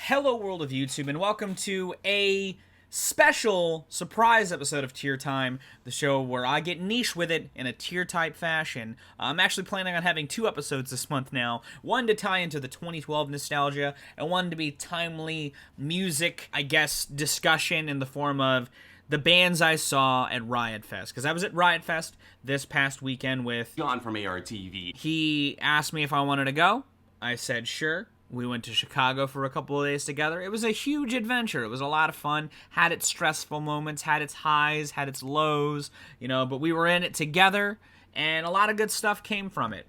Hello world of YouTube, and welcome to a special surprise episode of Tier Time, the show where I get niche with it in a tier type fashion. I'm actually planning on having 2 episodes this month now, one to tie into the 2012 nostalgia, and one to be timely music, I guess, discussion in the form of the bands I saw at Riotfest, because I was at Riotfest this past weekend with John from ARTV. He asked me if I wanted to go. I said sure. We went to Chicago for a couple of days together. It was a huge adventure. It was a lot of fun. Had its stressful moments, had its highs, had its lows, but we were in it together, and a lot of good stuff came from it.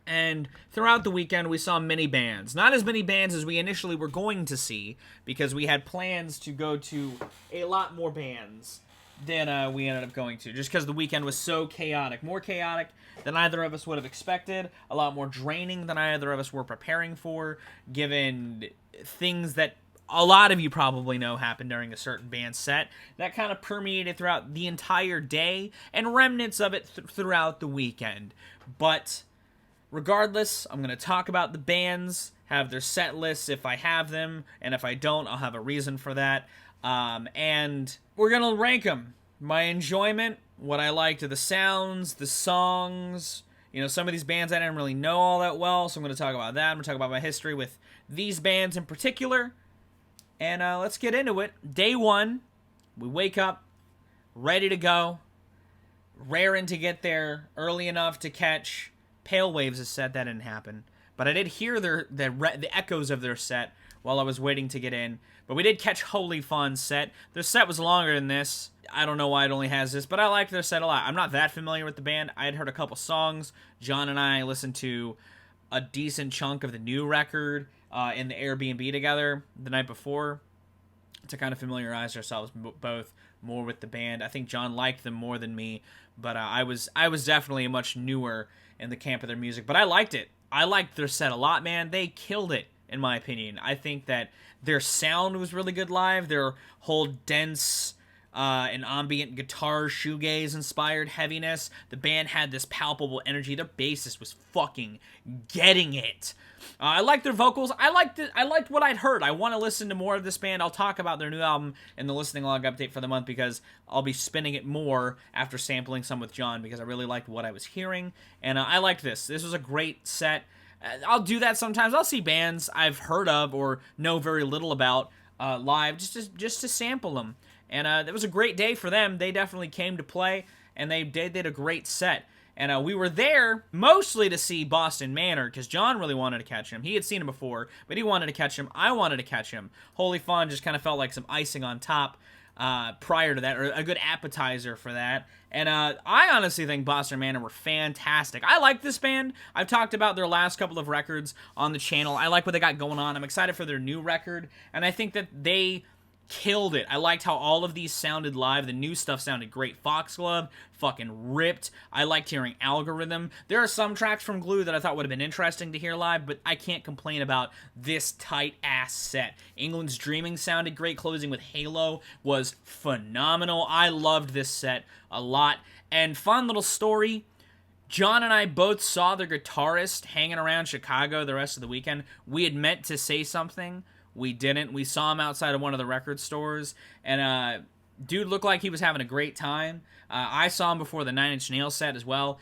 And throughout the weekend, we saw many bands. Not as many bands as we initially were going to see, because we had plans to go to a lot more bands than we ended up going to, just because the weekend was so chaotic. More chaotic than either of us would have expected, a lot more draining than either of us were preparing for, given things that a lot of you probably know happened during a certain band set that kind of permeated throughout the entire day, and remnants of it throughout the weekend. But regardless, I'm going to talk about the bands, have their set lists if I have them, and if I don't, I'll have a reason for that. And we're going to rank them. My enjoyment, what I liked of the sounds, the songs. Some of these bands I didn't really know all that well, so I'm going to talk about that. I'm going to talk about my history with these bands in particular. And let's get into it. Day 1, we wake up, ready to go. Raring to get there early enough to catch Pale Waves' set. That didn't happen. But I did hear the echoes of their set while I was waiting to get in. But we did catch Holy Fawn's set. Their set was longer than this. I don't know why it only has this, but I liked their set a lot. I'm not that familiar with the band. I had heard a couple songs. John and I listened to a decent chunk of the new record in the Airbnb together the night before to kind of familiarize ourselves both more with the band. I think John liked them more than me, but I was definitely much newer in the camp of their music. But I liked it. I liked their set a lot, man. They killed it, in my opinion. I think that their sound was really good live. Their whole dense and ambient guitar, shoegaze-inspired heaviness. The band had this palpable energy. Their bassist was fucking getting it. I liked their vocals. I liked what I'd heard. I want to listen to more of this band. I'll talk about their new album in the listening log update for the month, because I'll be spinning it more after sampling some with John, because I really liked what I was hearing. And I liked this. This was a great set. I'll do that sometimes. I'll see bands I've heard of or know very little about live just to sample them. And it was a great day for them. They definitely came to play, and they did a great set. And we were there mostly to see Boston Manor, because John really wanted to catch him. He had seen him before, but he wanted to catch him. I wanted to catch him. Holy Fawn just kind of felt like some icing on top prior to that, or a good appetizer for that. And I honestly think Boston Manor were fantastic. I like this band. I've talked about their last couple of records on the channel. I like what they got going on. I'm excited for their new record, and I think that they killed it. I liked how all of these sounded live. The new stuff sounded great. Foxglove fucking ripped. I liked hearing Algorithm. There are some tracks from Glue that I thought would have been interesting to hear live, but I can't complain about this tight-ass set. England's Dreaming sounded great. Closing with Halo was phenomenal. I loved this set a lot. And fun little story, John and I both saw the guitarist hanging around Chicago the rest of the weekend. We had meant to say something. We didn't. We saw him outside of one of the record stores, and dude looked like he was having a great time. I saw him before the 9 Inch Nails set as well,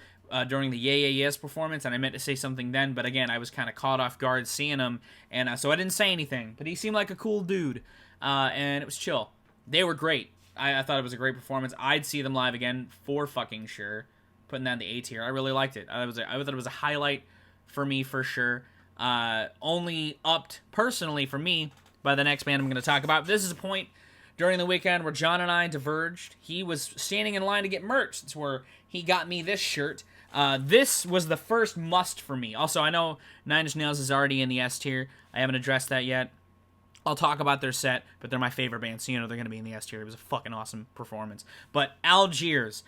during the Yeah Yeah Yes performance, and I meant to say something then, but again, I was kind of caught off guard seeing him, and so I didn't say anything, but he seemed like a cool dude, and it was chill. They were great. I thought it was a great performance. I'd see them live again for fucking sure. Putting that in the A tier. I really liked it. I thought it was a highlight for me for sure. Only upped personally for me by the next band I'm going to talk about. This is a point during the weekend where John and I diverged. He was standing in line to get merch. That's where he got me this shirt. This was the first must for me. Also, I know 9 Inch Nails is already in the S tier. I haven't addressed that yet. I'll talk about their set, but they're my favorite band, so they're going to be in the S tier. It was a fucking awesome performance. But Algiers,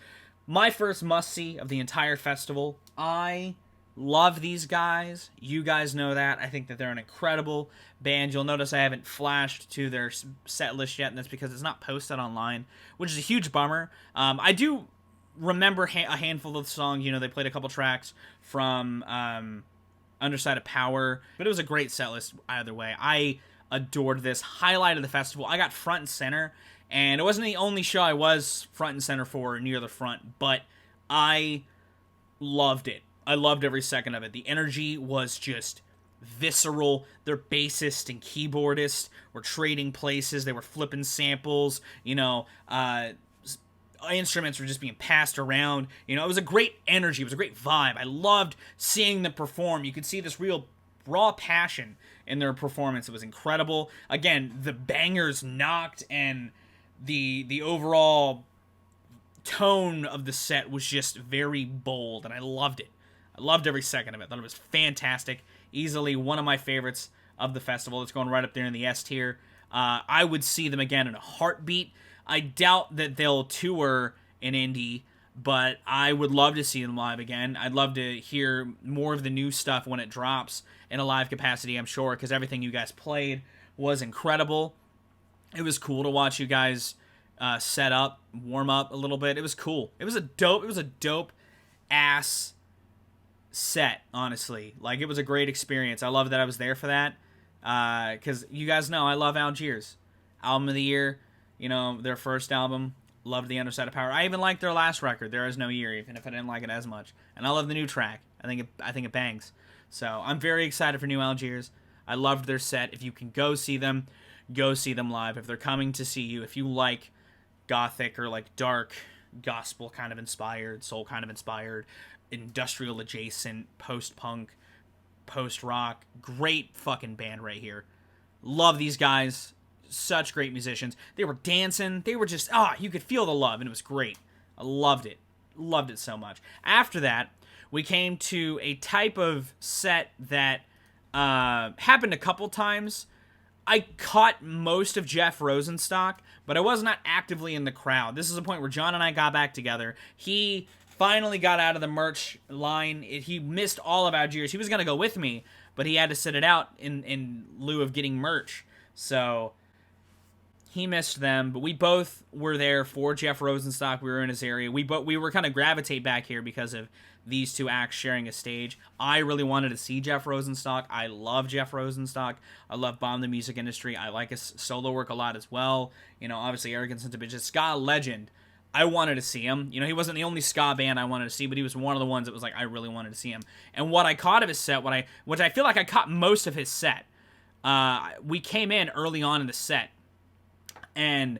my first must-see of the entire festival. I love these guys. You guys know that. I think that they're an incredible band. You'll notice I haven't flashed to their set list yet, and that's because it's not posted online, which is a huge bummer. I do remember a handful of the songs. They played a couple tracks from Underside of Power, but it was a great set list either way. adored this. Highlight of the festival. I got front and center, and it wasn't the only show I was front and center for, near the front, but I loved it. I loved every second of it. The energy was just visceral. Their bassist and keyboardist were trading places. They were flipping samples. Instruments were just being passed around. It was a great energy. It was a great vibe. I loved seeing them perform. You could see this real raw passion in their performance. It was incredible. Again, the bangers knocked, and the overall tone of the set was just very bold, and I loved it. I loved every second of it. I thought it was fantastic. Easily one of my favorites of the festival. It's going right up there in the S tier. I would see them again in a heartbeat. I doubt that they'll tour in Indy, but I would love to see them live again. I'd love to hear more of the new stuff when it drops in a live capacity, I'm sure, because everything you guys played was incredible. It was cool to watch you guys set up, warm up a little bit. It was cool. It was a dope ass set, honestly. Like, it was a great experience. I love that I was there for that, because you guys know I love Algiers. Album of the year. Their first album, loved The Underside of Power. I even liked their last record, There Is No Year, even if I didn't like it as much. And I love the new track. I think it bangs. So I'm very excited for new Algiers. I loved their set. If you can go see them live. If they're coming to see you, if you like gothic or like dark gospel kind of inspired, soul kind of inspired, industrial adjacent, post-punk, post-rock, great fucking band right here. Love these guys. Such great musicians. They were dancing. They were just, you could feel the love, and it was great. I loved it. Loved it so much. After that, we came to a type of set that happened a couple times. I caught most of Jeff Rosenstock, but I was not actively in the crowd. This is a point where John and I got back together. He finally got out of the merch line. He missed all of Algiers. He was going to go with me, but he had to sit it out in lieu of getting merch. So he missed them, but we both were there for Jeff Rosenstock. We were in his area. We were kind of gravitate back here because of these two acts sharing a stage. I really wanted to see Jeff Rosenstock. I love Jeff Rosenstock. I love Bomb the Music Industry. I like his solo work a lot as well. Obviously Arrogance into Bitches. Ska legend. I wanted to see him. He wasn't the only ska band I wanted to see, but he was one of the ones that was like, I really wanted to see him. And what I caught of his set, which I feel like I caught most of his set, we came in early on in the set, and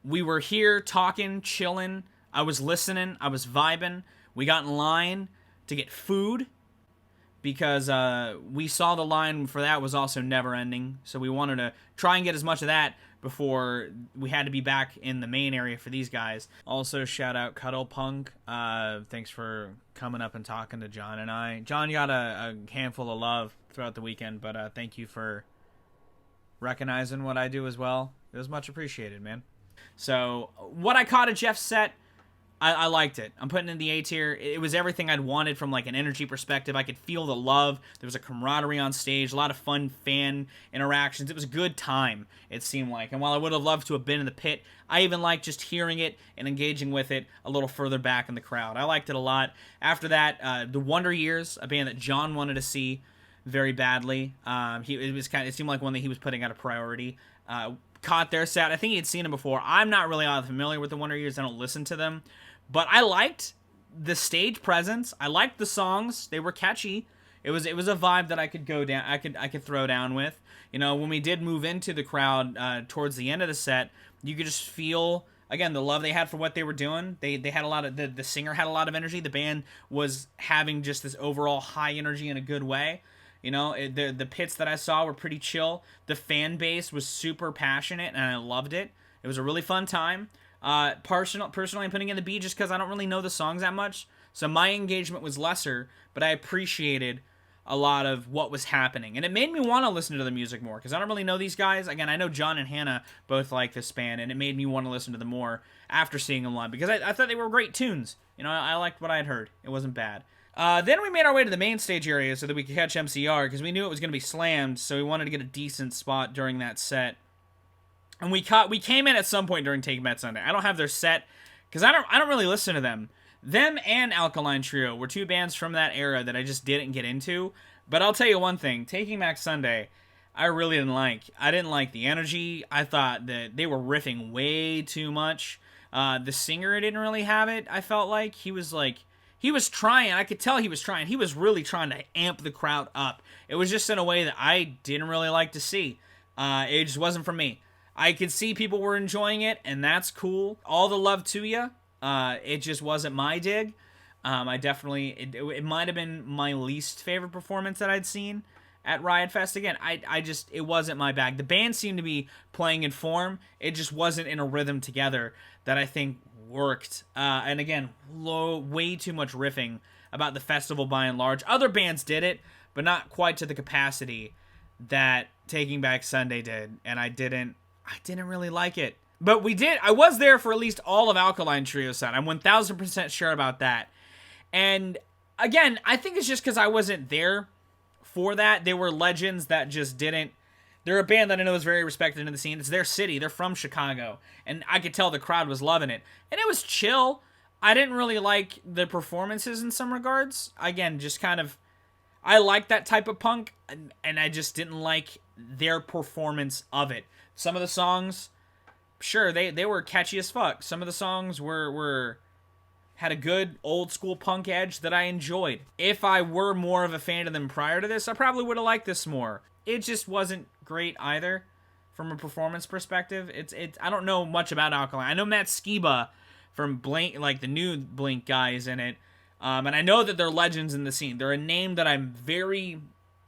we were here talking, chilling. I was listening. I was vibing. We got in line to get food because we saw the line for that was also never ending. So we wanted to try and get as much of that before we had to be back in the main area for these guys. Also, shout out Cuddle Punk. Thanks for coming up and talking to John and I. John got a handful of love throughout the weekend, but thank you for recognizing what I do as well. It was much appreciated, man. So, what I caught at Jeff's set, I liked it. I'm putting it in the A tier. It was everything I'd wanted from like an energy perspective. I could feel the love. There was a camaraderie on stage, a lot of fun fan interactions. It was a good time, it seemed like. And while I would have loved to have been in the pit, I even liked just hearing it and engaging with it a little further back in the crowd. I liked it a lot. After that, The Wonder Years, a band that John wanted to see very badly. It seemed like one that he was putting out a priority. Caught their set. I think he had seen them before. I'm not really all familiar with the Wonder Years. I don't listen to them. But I liked the stage presence. I liked the songs. They were catchy. It was a vibe that I could go down. I could throw down with. When we did move into the crowd towards the end of the set, you could just feel again the love they had for what they were doing. They had a lot of the singer had a lot of energy. The band was having just this overall high energy in a good way. The pits that I saw were pretty chill. The fan base was super passionate, and I loved it. It was a really fun time. Personally, I'm putting in the B just because I don't really know the songs that much, so my engagement was lesser, but I appreciated a lot of what was happening, and it made me want to listen to the music more, because I don't really know these guys. Again, I know John and Hannah both like this band, and it made me want to listen to them more after seeing them live, because I thought they were great tunes. I liked what I had heard. It wasn't bad. Then we made our way to the main stage area so that we could catch MCR, because we knew it was going to be slammed, so we wanted to get a decent spot during that set. And we came in at some point during Take Back Sunday. I don't have their set, because I don't really listen to them. Them and Alkaline Trio were two bands from that era that I just didn't get into. But I'll tell you one thing, Taking Back Sunday, I really didn't like. I didn't like the energy. I thought that they were riffing way too much. The singer didn't really have it. I felt like he was trying. I could tell he was trying. He was really trying to amp the crowd up. It was just in a way that I didn't really like to see. It just wasn't for me. I could see people were enjoying it, and that's cool. All the love to you. It just wasn't my dig. I definitely, it might have been my least favorite performance that I'd seen at Riotfest. Again, it wasn't my bag. The band seemed to be playing in form. It just wasn't in a rhythm together that I think worked. And again, way too much riffing about the festival by and large. Other bands did it, but not quite to the capacity that Taking Back Sunday did. And I didn't really like it. But I was there for at least all of Alkaline Trio set. I'm 1000% sure about that. And again, I think it's just because I wasn't there for that. They were legends that just didn't. They're a band that I know is very respected in the scene. It's their city. They're from Chicago. And I could tell the crowd was loving it. And it was chill. I didn't really like the performances in some regards. Again, just kind of, I like that type of punk, and I just didn't like their performance of it. Some of the songs, sure, they were catchy as fuck. Some of the songs had a good old school punk edge that I enjoyed. If I were more of a fan of them prior to this, I probably would have liked this more. It just wasn't great either from a performance perspective. I don't know much about Alkaline. I know Matt Skiba from Blink, like the new Blink guy, is in it. And I know that they're legends in the scene. They're a name that I'm very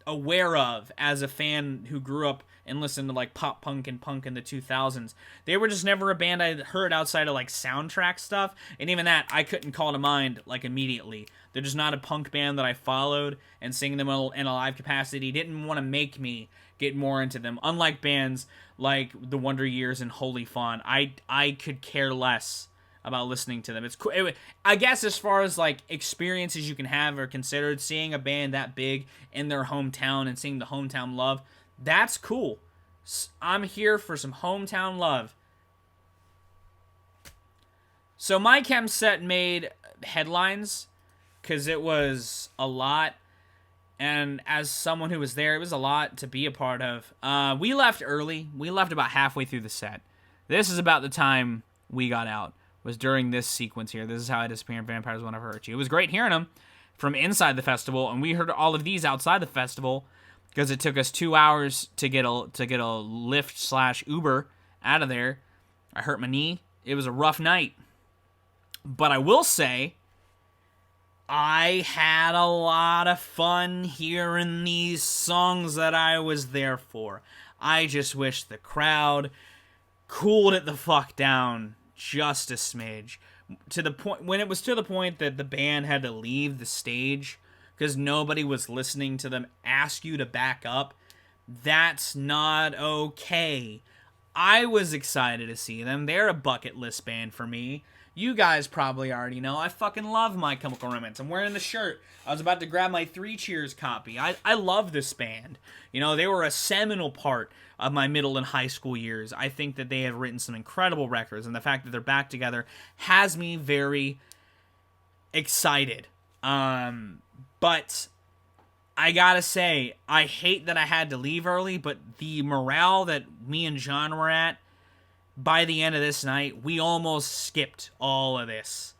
aware of as a fan who grew up and listened to like pop punk and punk in the 2000s. They were just never a band I heard outside of like soundtrack stuff, and even that I couldn't call to mind like immediately. They're just not a punk band that I followed, and seeing them in a live capacity didn't want to make me get more into them. Unlike bands like The Wonder Years and Holy Fawn, I could care less about listening to them. It's cool. I guess as far as like experiences you can have or considered, seeing a band that big in their hometown and seeing the hometown love, that's cool. I'm here for some hometown love. So my chem set made headlines because it was a lot, and as someone who was there, it was a lot to be a part of. We left early. We left about halfway through the set. This is about the time we got out. Was during this sequence here. This is How I Disappear in Vampires Will Never Hurt You. It was great hearing them from inside the festival, and we heard all of these outside the festival because it took us 2 hours to get a Lyft/Uber out of there. I hurt my knee. It was a rough night. But I will say, I had a lot of fun hearing these songs that I was there for. I just wish the crowd cooled it the fuck down just a smidge, to the point when it was to the point that the band had to leave the stage because nobody was listening to them ask you to back up. That's not okay. I was excited to see them. They're a bucket list band for me. You guys probably already know I fucking love My Chemical Romance. I'm wearing the shirt. I was about to grab my Three Cheers copy. I love this band. You know, they were a seminal part of my middle and high school years. I think that they have written some incredible records, and the fact that they're back together has me very excited. But I gotta say, I hate that I had to leave early, but the morale that me and John were at by the end of this night, we almost skipped all of this.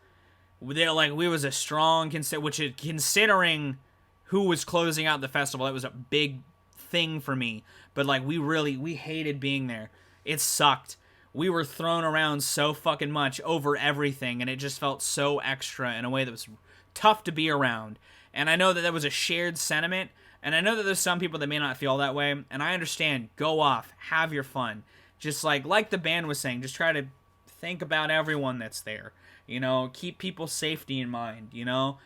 We was a strong considering who was closing out the festival. That was a big thing for me. But like we hated being there. It sucked. We were thrown around so fucking much over everything, and it just felt so extra in a way that was tough to be around. And I know that was a shared sentiment, and I know that there's some people that may not feel that way, and I understand. Go off, have your fun. Just like the band was saying, just try to think about everyone that's there. You know, keep people's safety in mind, you know?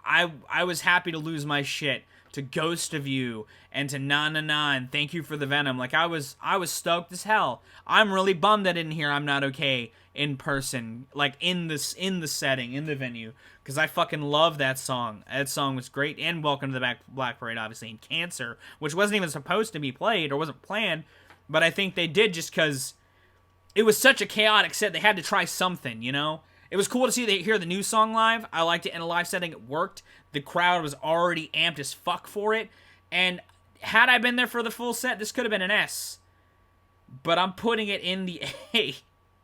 I was happy to lose my shit to Ghost of You and to Na Na Na and Thank You for the Venom. Like, I was stoked as hell. I'm really bummed I didn't hear I'm Not Okay in person, like in the setting, in the venue, because I fucking love that song. That song was great. And Welcome to the Black Parade, obviously, and Cancer, which wasn't even supposed to be played or wasn't planned. But I think they did just because it was such a chaotic set. They had to try something, you know? It was cool to hear the new song live. I liked it in a live setting. It worked. The crowd was already amped as fuck for it. And had I been there for the full set, this could have been an S. But I'm putting it in the A.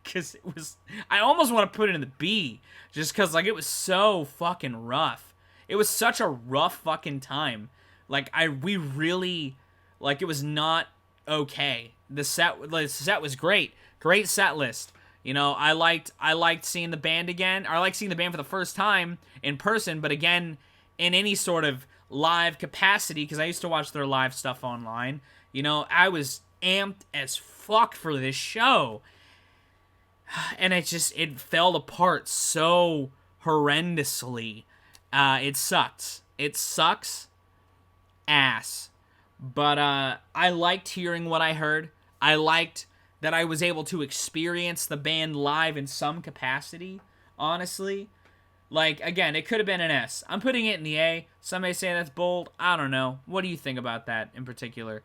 Because it was... I almost want to put it in the B. Just because, like, it was so fucking rough. It was such a rough fucking time. Like, we really... Like, it was not okay. The set was great. Great set list. You know, I liked seeing the band again. I liked seeing the band for the first time in person, but again, in any sort of live capacity, because I used to watch their live stuff online. You know, I was amped as fuck for this show. And it fell apart so horrendously. It sucked. It sucks ass. But I liked hearing what I heard. I liked that I was able to experience the band live in some capacity, honestly. Like, again, it could have been an S. I'm putting it in the A. Some may say that's bold. I don't know. What do you think about that in particular?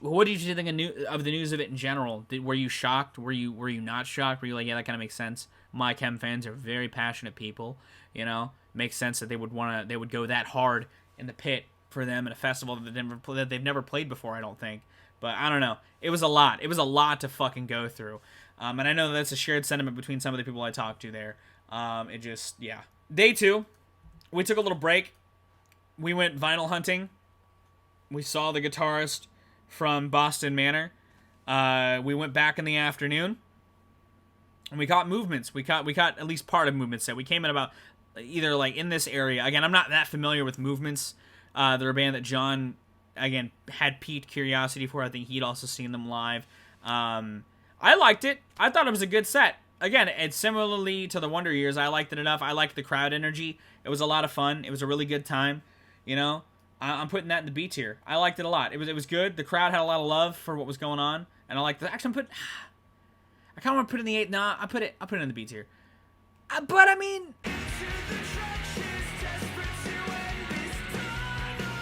What did you think of the news of it in general? Were you shocked? Were you not shocked? Were you like, yeah, that kind of makes sense? My Chem fans are very passionate people. You know, makes sense that they would go that hard in the pit for them in a festival that they've never played before. I don't think. But I don't know. It was a lot. It was a lot to fucking go through. And I know that's a shared sentiment between some of the people I talked to there. It just, yeah. Day 2, we took a little break. We went vinyl hunting. We saw the guitarist from Boston Manor. We went back in the afternoon. And we caught movements. We caught at least part of movements set. We came in about either like in this area. Again, I'm not that familiar with movements. They're a band that John... again, had piqued curiosity for. I think he'd also seen them live. I liked it. I thought it was a good set. Again, it's similarly to the Wonder Years. I liked it enough. I liked the crowd energy. It was a lot of fun. It was a really good time. You know, I'm putting that in the B tier. I liked it a lot. It was good. The crowd had a lot of love for what was going on, and I liked it. Actually, I kind of want to put it in the 8. Nah, I'll put it in the B tier. But I mean.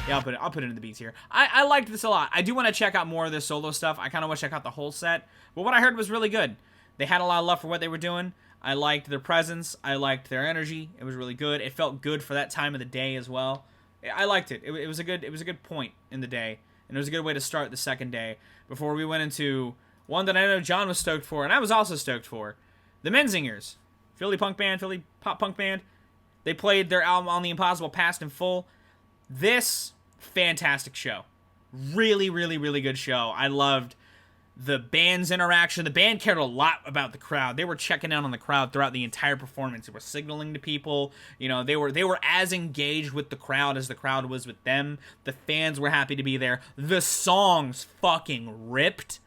Yeah, I'll put it in the B tier. I liked this a lot. I do want to check out more of this solo stuff. I kind of wish I caught the whole set. But what I heard was really good. They had a lot of love for what they were doing. I liked their presence. I liked their energy. It was really good. It felt good for that time of the day as well. I liked it. It was a good point in the day. And it was a good way to start the second day before we went into one that I know John was stoked for, and I was also stoked for. The Menzingers. Philly pop punk band. They played their album On the Impossible Past in full. This... fantastic show. Really, really, really good show. I loved the band's interaction. The band cared a lot about the crowd. They were checking out on the crowd throughout the entire performance. They were signaling to people. You know, they were as engaged with the crowd as the crowd was with them. The fans were happy to be there. The songs fucking ripped.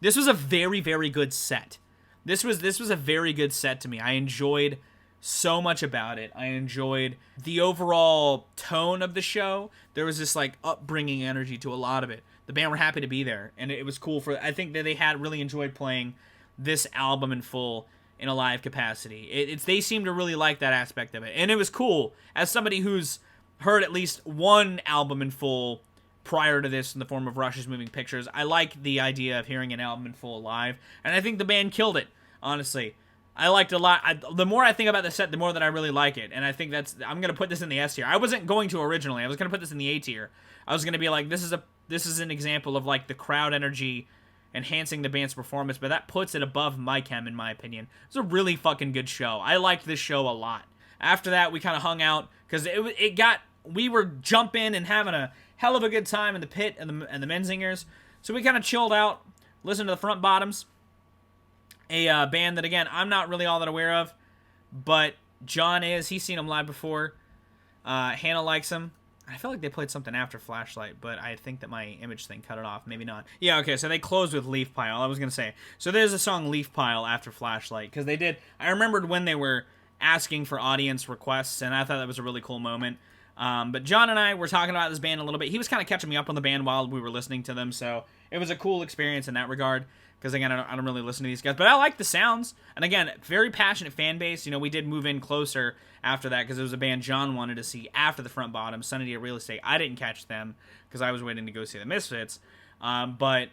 This was a very, very good set. This was a very good set to me. I enjoyed so much about it. I enjoyed the overall tone of the show. There was this like upbringing energy to a lot of it. The band were happy to be there, and it was cool I think that they had really enjoyed playing this album in full in a live capacity. They seemed to really like that aspect of it, and it was cool. As somebody who's heard at least one album in full prior to this in the form of Rush's Moving Pictures, I like the idea of hearing an album in full live, and I think the band killed it, honestly. I liked it a lot. The more I think about the set, the more that I really like it. And I think I'm going to put this in the S tier. I wasn't going to originally. I was going to put this in the A tier. I was going to be like, this is an example of like the crowd energy enhancing the band's performance, but that puts it above My Chem in my opinion. It was a really fucking good show. I liked this show a lot. After that, we kind of hung out because we were jumping and having a hell of a good time in the pit and the Menzingers. So we kind of chilled out, listened to the Front Bottoms. A band that, again, I'm not really all that aware of, but John is. He's seen them live before. Hannah likes them. I feel like they played something after Flashlight, but I think that my image thing cut it off. Maybe not. Yeah, okay, so they closed with Leaf Pile. I was going to say. So there's a song Leaf Pile after Flashlight, because they did. I remembered when they were asking for audience requests, and I thought that was a really cool moment. But John and I were talking about this band a little bit. He was kind of catching me up on the band while we were listening to them, so it was a cool experience in that regard. Because, again, I don't really listen to these guys. But I like the sounds. And, again, very passionate fan base. You know, we did move in closer after that because it was a band John wanted to see after the Front Bottom, Sunny Day Real Estate. I didn't catch them because I was waiting to go see the Misfits. But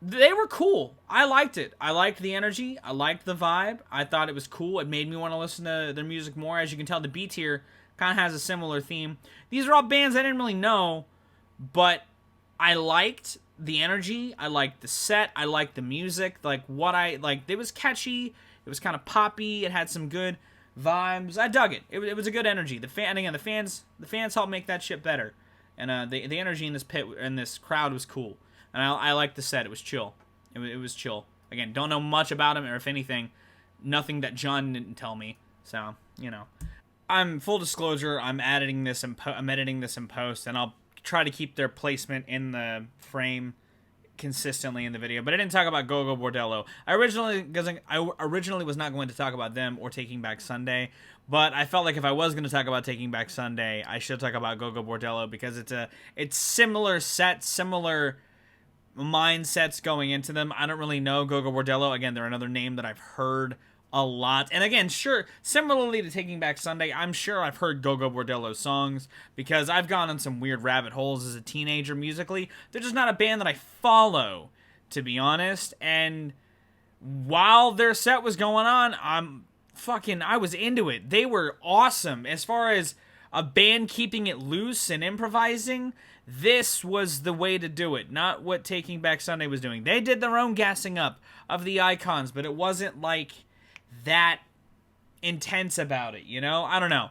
they were cool. I liked it. I liked the energy. I liked the vibe. I thought it was cool. It made me want to listen to their music more. As you can tell, the B tier kind of has a similar theme. These are all bands I didn't really know, but I liked the energy, I liked the set, I liked the music, like what I like. It was catchy, it was kind of poppy, it had some good vibes. I dug it. It was a good energy. And again, the fans helped make that shit better. And the energy in this pit and this crowd was cool. And I liked the set. It was chill. It was chill. Again, don't know much about him, or if anything, nothing that John didn't tell me. So, you know, I'm full disclosure. I'm editing this in post, and I'll try to keep their placement in the frame consistently in the video. But I didn't talk about Go-Go Bordello. I originally was not going to talk about them or Taking Back Sunday, but I felt like if I was going to talk about Taking Back Sunday, I should talk about Go-Go Bordello, because it's similar set, similar mindsets going into them. I don't really know Go-Go Bordello. Again, they're another name that I've heard a lot. And again, sure, similarly to Taking Back Sunday, I'm sure I've heard Go-Go Bordello songs, because I've gone on some weird rabbit holes as a teenager musically. They're just not a band that I follow, to be honest. And while their set was going on, I was into it. They were awesome. As far as a band keeping it loose and improvising, this was the way to do it, not what Taking Back Sunday was doing. They did their own gassing up of the icons, but it wasn't like that intense about it, you know? I don't know.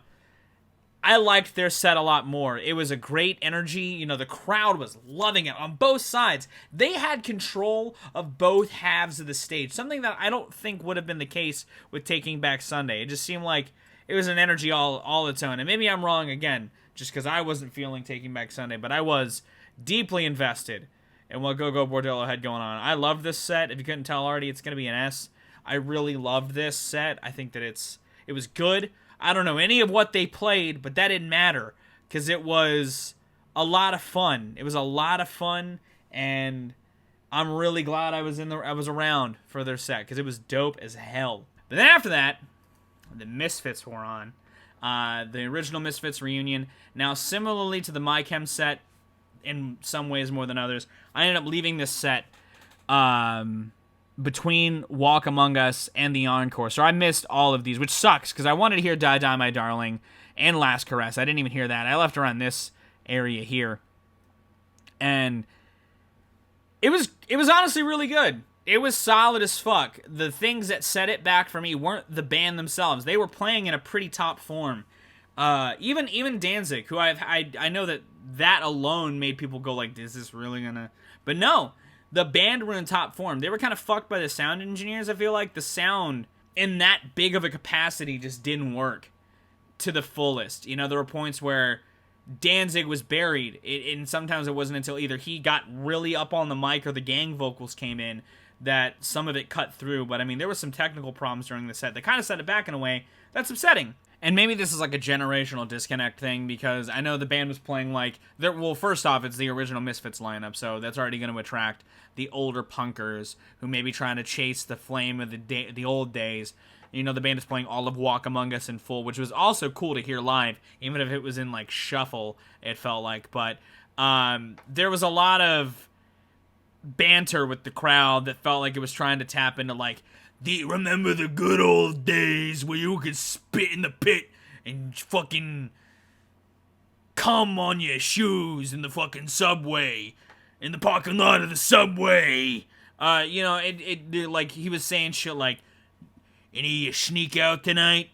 I liked their set a lot more. It was a great energy. You know, the crowd was loving it on both sides. They had control of both halves of the stage, something that I don't think would have been the case with Taking Back Sunday. It just seemed like it was an energy all its own. And maybe I'm wrong again, just because I wasn't feeling Taking Back Sunday, but I was deeply invested in what Go-Go Bordello had going on. I love this set. If you couldn't tell already, it's going to be an S. I really loved this set. I think that it was good. I don't know any of what they played, but that didn't matter, because it was a lot of fun. It was a lot of fun, and I'm really glad I was around for their set, because it was dope as hell. But then after that, the Misfits were on. The original Misfits reunion. Now, similarly to the My Chem set, in some ways more than others, I ended up leaving this set between Walk Among Us and the Encore. So I missed all of these, which sucks, because I wanted to hear Die Die My Darling and Last Caress. I didn't even hear that. I left around this area here. And it was honestly really good. It was solid as fuck. The things that set it back for me weren't the band themselves. They were playing in a pretty top form. Even Danzig, who I know that alone made people go like, is this really gonna... But no, the band were in top form. They were kind of fucked by the sound engineers. I feel like the sound in that big of a capacity just didn't work to the fullest. You know, there were points where Danzig was buried, and sometimes it wasn't until either he got really up on the mic or the gang vocals came in that some of it cut through. But I mean, there were some technical problems during the set that kind of set it back in a way that's upsetting. And maybe this is like a generational disconnect thing, because I know the band was playing like... Well, first off, it's the original Misfits lineup, so that's already going to attract the older punkers who may be trying to chase the flame of the old days. You know, the band is playing all of Walk Among Us in full, which was also cool to hear live, even if it was in like shuffle, it felt like. But there was a lot of banter with the crowd that felt like it was trying to tap into like, remember the good old days where you could spit in the pit and fucking cum on your shoes in the fucking subway, in the parking lot of the subway. You know, it like he was saying shit like, any of you sneak out tonight?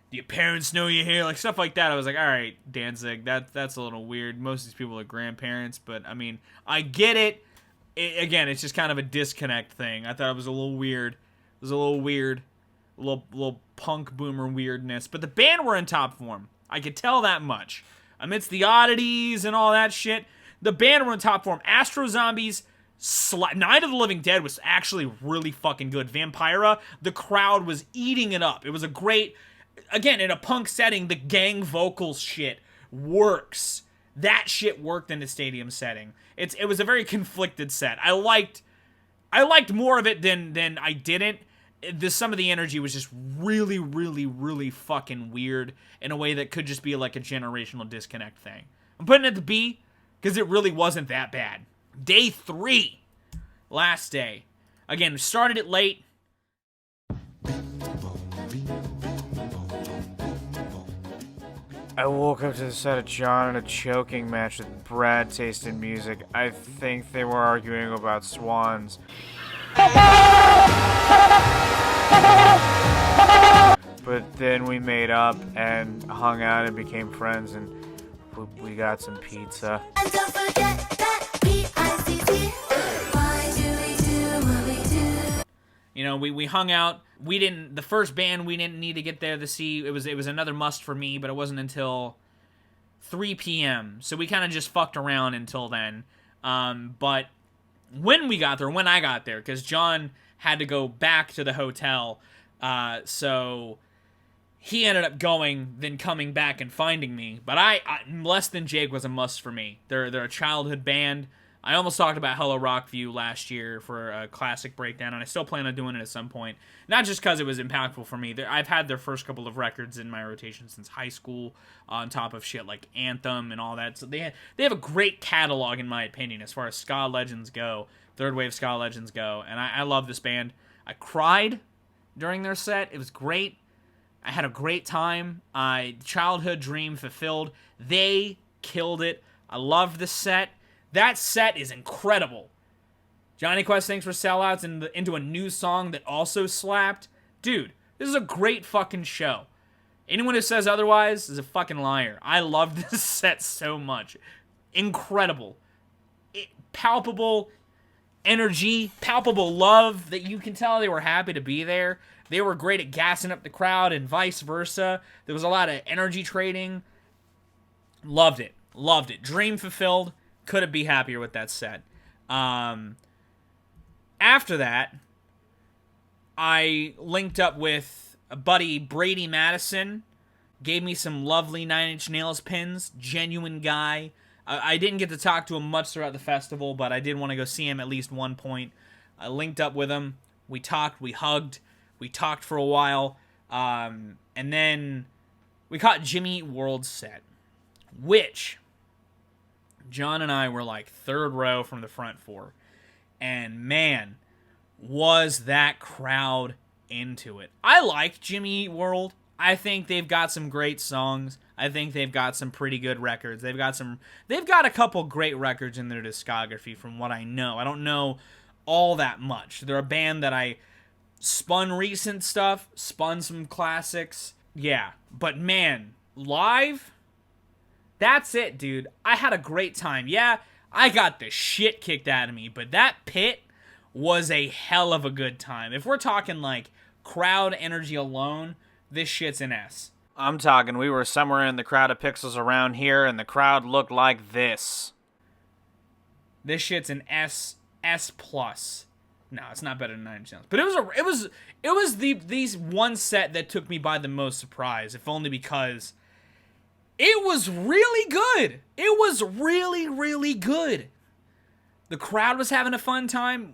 Do your parents know you're here? Like stuff like that. I was like, all right, Danzig, that's a little weird. Most of these people are grandparents, but I mean, I get it. Again, it's just kind of a disconnect thing. I thought it was a little weird. It was a little weird, a little punk boomer weirdness. But the band were in top form. I could tell that much. Amidst the oddities and all that shit, the band were in top form. Astro Zombies, Night of the Living Dead was actually really fucking good. Vampira, the crowd was eating it up. It was a great... Again, in a punk setting, the gang vocals shit works. That shit worked in a stadium setting. It was a very conflicted set. I liked more of it than I didn't. Some of the energy was just really, really, really fucking weird in a way that could just be like a generational disconnect thing. I'm putting it to B because it really wasn't that bad. Day 3. Last day. Again, started it late. I woke up to the set of John in a choking match with Brad tasting music. I think they were arguing about swans. But then we made up and hung out and became friends, and we got some pizza. And don't forget that P-I-C-C. Why do we do what we do? You know, we hung out. We didn't, the first band we didn't need to get there to see. It was another must for me, but it wasn't until 3 p.m. So we kind of just fucked around until then. But when I got there, because John had to go back to the hotel, so he ended up going, then coming back and finding me. But I Less Than Jake was a must for me. They're a childhood band. I almost talked about Hello Rockview last year for a classic breakdown, and I still plan on doing it at some point. Not just because it was impactful for me. I've had their first couple of records in my rotation since high school, on top of shit like Anthem and all that. So they have a great catalog, in my opinion, as far as ska legends go, third wave ska legends go, and I love this band. I cried during their set. It was great. I had a great time. Childhood dream fulfilled. They killed it. I loved the set. That set is incredible. Johnny Quest Thanks for Sellouts into a new song that also slapped. Dude, this is a great fucking show. Anyone who says otherwise is a fucking liar. I love this set so much. Incredible. Palpable energy, palpable love that you can tell they were happy to be there. They were great at gassing up the crowd and vice versa. There was a lot of energy trading. Loved it. Loved it. Dream fulfilled. Couldn't be happier with that set. After that, I linked up with a buddy, Brady Madison. Gave me some lovely Nine Inch Nails pins. Genuine guy. I didn't get to talk to him much throughout the festival, but I did want to go see him at least one point. I linked up with him. We talked. We hugged. We talked for a while. And then we caught Jimmy Eat World's set, which John and I were like third row from the front for. And man, was that crowd into it. I like Jimmy Eat World. I think they've got some great songs. I think they've got some pretty good records. They've got a couple great records in their discography from what I know. I don't know all that much. They're a band that I spun recent stuff, spun some classics. Yeah, but man, live, that's it, dude. I had a great time. Yeah, I got the shit kicked out of me, but that pit was a hell of a good time. If we're talking like crowd energy alone, this shit's an S. I'm talking, we were somewhere in the crowd of pixels around here, and the crowd looked like this. This shit's an S plus. No, it's not better than Nine Inch Nails. But it was these one set that took me by the most surprise, if only because it was really good. It was really, really good. The crowd was having a fun time.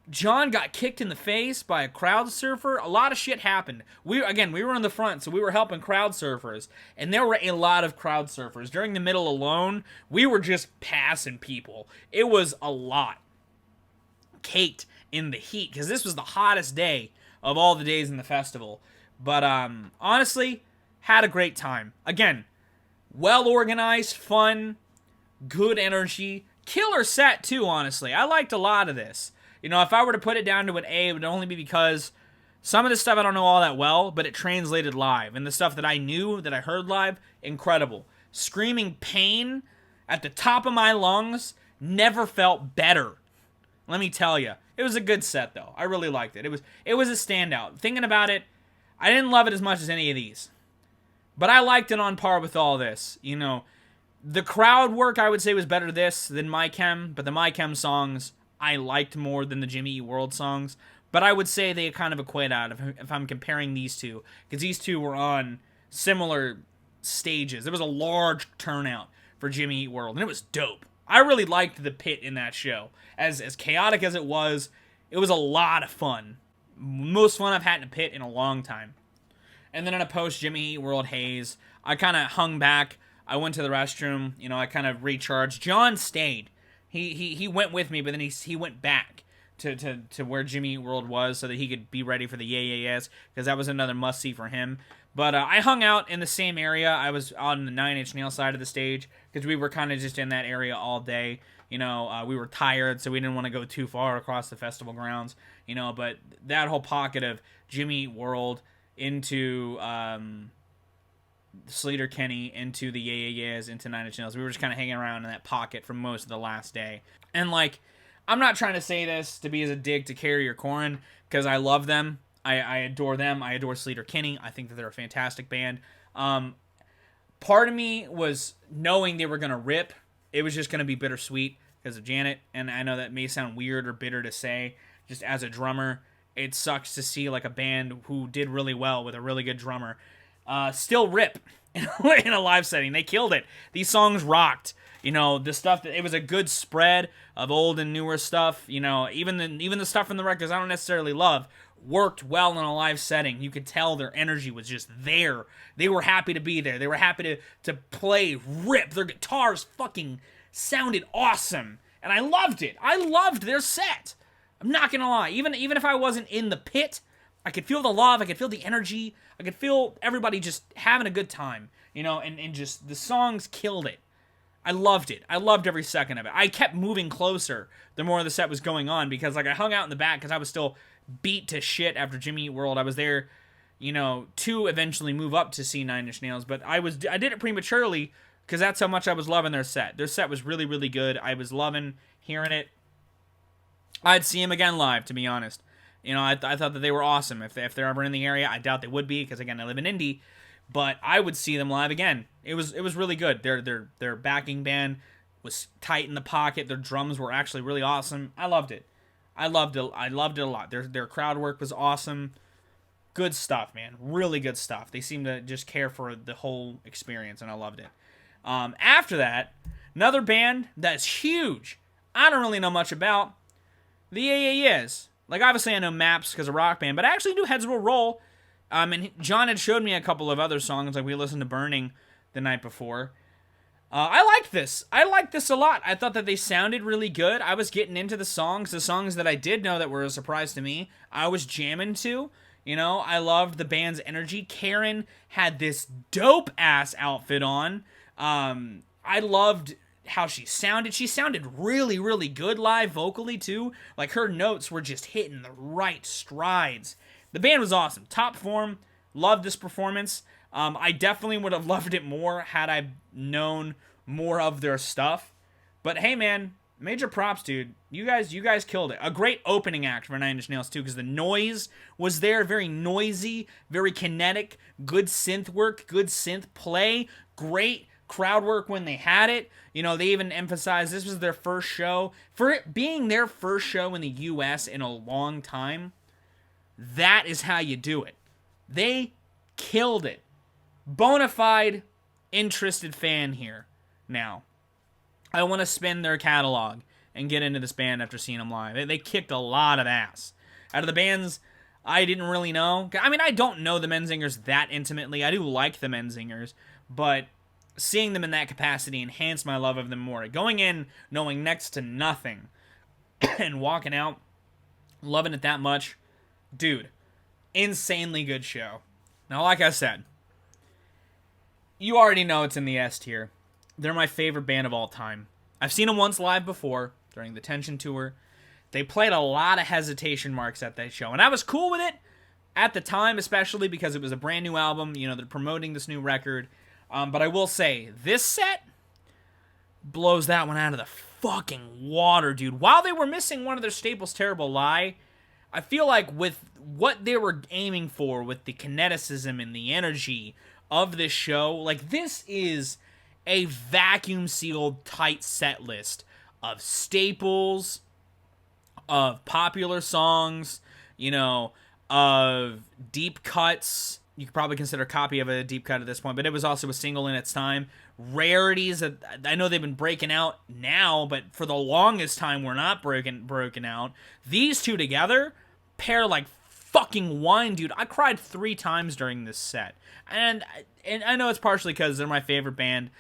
John got kicked in the face by a crowd surfer. A lot of shit happened. We were in the front, so we were helping crowd surfers. And there were a lot of crowd surfers. During the middle alone, we were just passing people. It was a lot. Caked in the heat, because this was the hottest day of all the days in the festival. But honestly, had a great time. Again, well organized, fun, good energy, killer set too, honestly. I liked a lot of this. You know, if I were to put it down to an A, it would only be because some of the stuff I don't know all that well, but it translated live. And the stuff that I knew, that I heard live, incredible. Screaming pain at the top of my lungs, never felt better. Let me tell you. It was a good set, though. I really liked it. It was a standout. Thinking about it, I didn't love it as much as any of these. But I liked it on par with all this. You know, the crowd work, I would say, was better this than My Chem, but the My Chem songs I liked more than the Jimmy Eat World songs. But I would say they kind of equate out if I'm comparing these two, because these two were on similar stages. There was a large turnout for Jimmy Eat World, and it was dope. I really liked the pit in that show. As chaotic as it was a lot of fun. Most fun I've had in a pit in a long time. And then in a post Jimmy Eat World haze, I kind of hung back. I went to the restroom. You know, I kind of recharged. John stayed. He went with me, but then he went back to where Jimmy Eat World was so that he could be ready for the Yeah Yeah Yeahs, because that was another must-see for him. But I hung out in the same area. I was on the Nine Inch Nails side of the stage because we were kind of just in that area all day. We were tired, so we didn't want to go too far across the festival grounds. But that whole pocket of Jimmy Eat World into Sleater Kenny into the Yeah Yeah Yeahs into Nine Inch Nails. We were just kind of hanging around in that pocket for most of the last day. And I'm not trying to say this to be as a dig to Carrie or Corin, because I love them. I adore them. I adore Sleater Kenny. I think that they're a fantastic band. Part of me was knowing they were going to rip. It was just going to be bittersweet because of Janet. And I know that may sound weird or bitter to say. Just as a drummer, it sucks to see a band who did really well with a really good drummer still rip in a live setting. They killed it. These songs rocked. The stuff that it was a good spread of old and newer stuff. Even the stuff from the records I don't necessarily love worked well in a live setting. You could tell their energy was just there. They were happy to be there. They were happy to play, rip. Their guitars fucking sounded awesome, and I loved it. I loved their set. I'm not gonna lie. Even if I wasn't in the pit, I could feel the love. I could feel the energy. I could feel everybody just having a good time. And just the songs killed it. I loved it. I loved every second of it. I kept moving closer the more the set was going on because I hung out in the back because I was still beat to shit after Jimmy Eat World. I was there, to eventually move up to see Nine Inch Nails, but I did it prematurely because that's how much I was loving their set. Their set was really, really good. I was loving hearing it. I'd see them again live, to be honest. I thought that they were awesome. If they're ever in the area, I doubt they would be because again I live in Indy. But I would see them live again. It was really good. Their backing band was tight in the pocket. Their drums were actually really awesome. I loved it. I loved it a lot. Their crowd work was awesome. Good stuff, man. Really good stuff. They seemed to just care for the whole experience, and I loved it. After that, another band that's huge. I don't really know much about. The Yeah Yeah Yeahs. Obviously I know Maps because of Rock Band, but I actually knew Heads Will Roll. And John had showed me a couple of other songs, we listened to Burning the night before. I liked this. I liked this a lot. I thought that they sounded really good. I was getting into the songs that I did know that were a surprise to me. I was jamming to. I loved the band's energy. Karen had this dope-ass outfit on. I loved how she sounded. She sounded really, really good live vocally, too. Her notes were just hitting the right strides. The band was awesome. Top form. Loved this performance. I definitely would have loved it more had I known more of their stuff. But hey, man, major props, dude. You guys killed it. A great opening act for Nine Inch Nails, too, because the noise was there. Very noisy, very kinetic. Good synth work, good synth play. Great crowd work when they had it. They even emphasized this was their first show. For it being their first show in the U.S. in a long time, that is how you do it. They killed it. Bonafide interested fan here. Now, I want to spin their catalog and get into this band after seeing them live. They kicked a lot of ass. Out of the bands I didn't really know. I don't know the Menzingers that intimately. I do like the Menzingers, but seeing them in that capacity enhanced my love of them more. Going in knowing next to nothing and walking out loving it that much. Dude, insanely good show. Now, like I said, you already know it's in the S tier. They're my favorite band of all time. I've seen them once live before, during the Tension Tour. They played a lot of hesitation marks at that show, and I was cool with it at the time, especially because it was a brand new album. They're promoting this new record. But I will say, this set blows that one out of the fucking water, dude. While they were missing one of their staples, Terrible Lie, I feel like with what they were aiming for, with the kineticism and the energy of this show, this is a vacuum-sealed, tight set list of staples, of popular songs, of deep cuts. You could probably consider a copy of a deep cut at this point, but it was also a single in its time. Rarities that I know they've been breaking out now, but for the longest time were not broken out. These two together pair like fucking wine, dude. I cried 3 times during this set. And I know it's partially because they're my favorite band.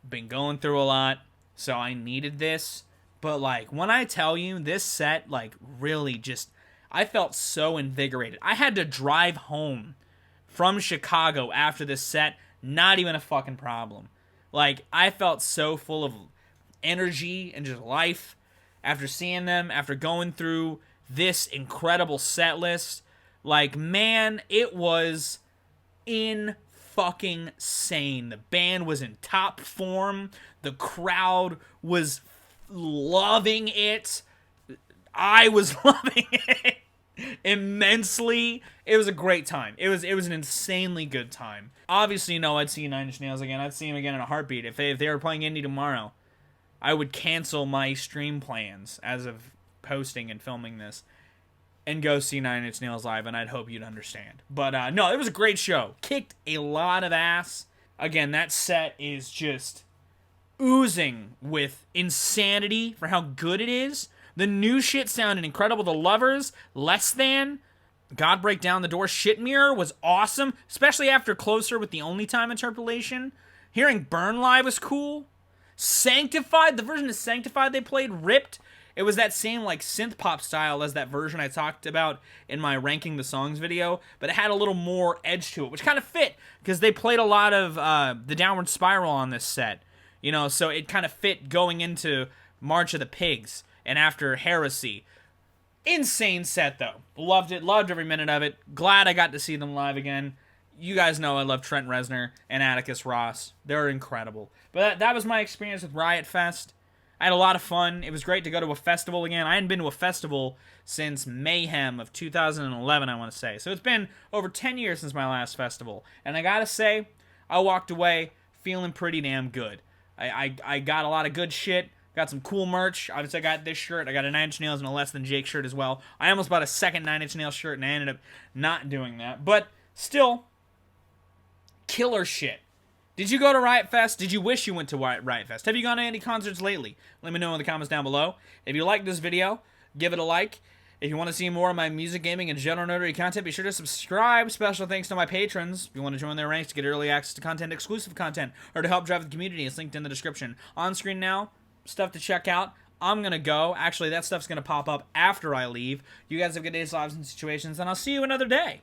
Been going through a lot, so I needed this. But when I tell you, this set really just, I felt so invigorated. I had to drive home from Chicago after this set, not even a fucking problem. Like, I felt so full of energy and just life after seeing them, after going through this incredible set list. Like, man, it was in fucking sane. The band was in top form. The crowd was loving it. I was loving it immensely. It was a great time. It was an insanely good time. Obviously, I'd see Nine Inch Nails again. I'd see them again in a heartbeat. If they were playing indie tomorrow, I would cancel my stream plans as of posting and filming this and go see Nine Inch Nails live, and I'd hope you'd understand. But no, it was a great show. Kicked a lot of ass. Again, that set is just oozing with insanity for how good it is. The new shit sounded incredible. The Lovers, Less Than, God Break Down the Door, Shit Mirror was awesome, especially after Closer with the Only Time interpolation. Hearing Burn live was cool. Sanctified, the version of Sanctified they played ripped. It was that same like synth pop style as that version I talked about in my ranking the songs video, but it had a little more edge to it, which kind of fit because they played a lot of the Downward Spiral on this set, so it kind of fit going into March of the Pigs and after Heresy. Insane set though. Loved it, loved every minute of it. Glad I got to see them live again. You guys know I love Trent Reznor and Atticus Ross. They're incredible. But that was my experience with Riotfest. I had a lot of fun. It was great to go to a festival again. I hadn't been to a festival since Mayhem of 2011, I want to say. So it's been over 10 years since my last festival. And I gotta say, I walked away feeling pretty damn good. I got a lot of good shit. Got some cool merch. Obviously, I got this shirt. I got a Nine Inch Nails and a Less Than Jake shirt as well. I almost bought a second Nine Inch Nails shirt, and I ended up not doing that. But still, killer shit. Did you go to Riot Fest? Did you wish you went to Riot Fest? Have you gone to any concerts lately? Let me know in the comments down below. If you like this video, give it a like. If you want to see more of my music, gaming, and general nerdery content, be sure to subscribe. Special thanks to my patrons. If you want to join their ranks to get early access to content, exclusive content, or to help drive the community, it's linked in the description. On screen now, stuff to check out. I'm going to go. Actually, that stuff's going to pop up after I leave. You guys have good days, lives, and situations, and I'll see you another day.